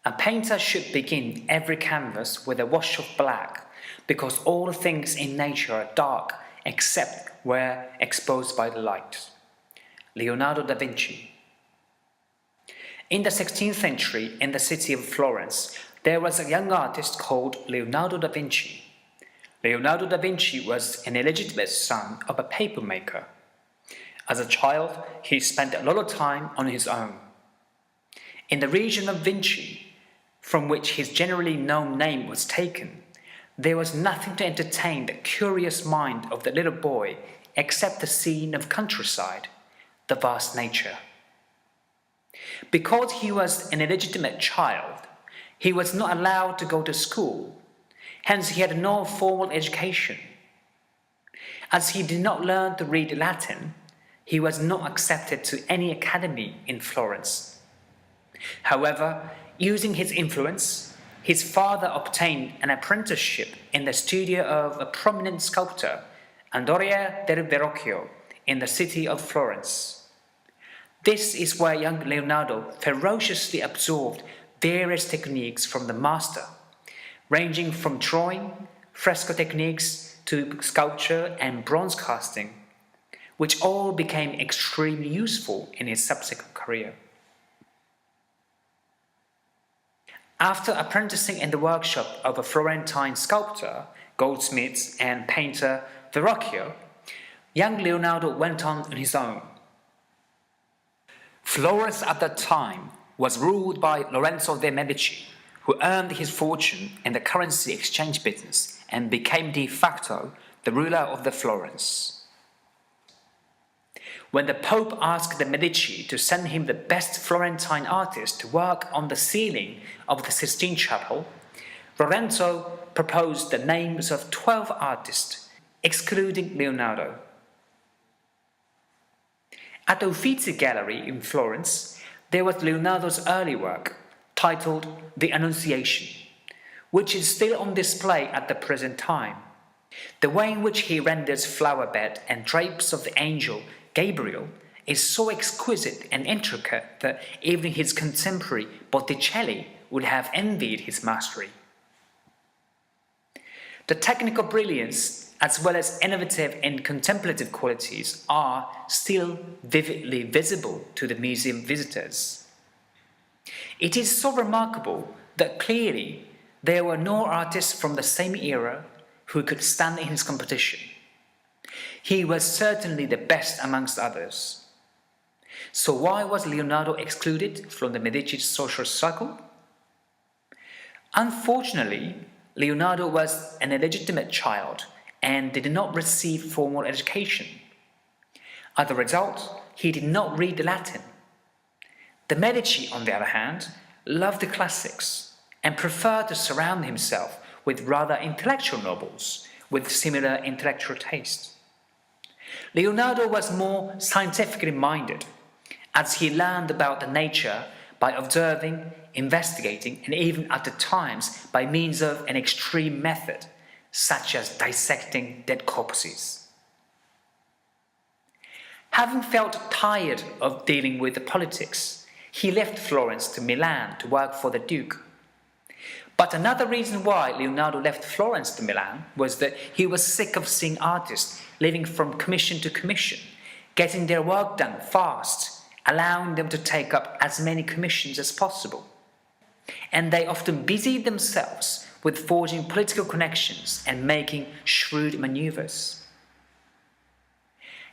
A painter should begin every canvas with a wash of black, because all things in nature are dark except where exposed by the light. Leonardo da Vinci. In the 16th century, in the city of Florence, there was a young artist called Leonardo da Vinci. Leonardo da Vinci was an illegitimate son of a papermaker. As a child, he spent a lot of time on his own. In the region of Vinci, from which his generally known name was taken, there was nothing to entertain the curious mind of the little boy except the scene of countryside, the vast nature. Because he was an illegitimate child, he was not allowed to go to school, hence he had no formal education. As he did not learn to read Latin, he was not accepted to any academy in Florence. However, using his influence, his father obtained an apprenticeship in the studio of a prominent sculptor, Andrea del Verrocchio, in the city of Florence. This is where young Leonardo ferociously absorbed various techniques from the master, ranging from drawing, fresco techniques to sculpture and bronze casting, which all became extremely useful in his subsequent career. After apprenticing in the workshop of a Florentine sculptor, goldsmith and painter Verrocchio, young Leonardo went on his own. Florence at that time was ruled by Lorenzo de' Medici, who earned his fortune in the currency exchange business and became de facto the ruler of the Florence. When the Pope asked the Medici to send him the best Florentine artist to work on the ceiling of the Sistine Chapel, Lorenzo proposed the names of 12 artists, excluding Leonardo. At the Uffizi Gallery in Florence, there was Leonardo's early work, titled The Annunciation, which is still on display at the present time. The way in which he renders flower bed and drapes of the angel Gabriel is so exquisite and intricate that even his contemporary Botticelli would have envied his mastery. The technical brilliance, as well as innovative and contemplative qualities, are still vividly visible to the museum visitors. It is so remarkable that clearly there were no artists from the same era who could stand in his competition. He was certainly the best amongst others. So why was Leonardo excluded from the Medici's social circle? Unfortunately, Leonardo was an illegitimate child and did not receive formal education. As a result, he did not read Latin. The Medici, on the other hand, loved the classics and preferred to surround himself with rather intellectual nobles with similar intellectual taste. Leonardo was more scientifically minded, as he learned about the nature by observing, investigating, and even at times by means of an extreme method, such as dissecting dead corpses. Having felt tired of dealing with the politics, he left Florence to Milan to work for the Duke. But another reason why Leonardo left Florence to Milan was that he was sick of seeing artists living from commission to commission, getting their work done fast, allowing them to take up as many commissions as possible. And they often busied themselves with forging political connections and making shrewd maneuvers.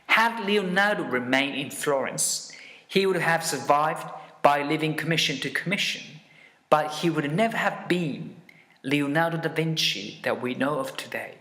Had Leonardo remained in Florence, he would have survived by living commission to commission, but he would never have been Leonardo da Vinci that we know of today.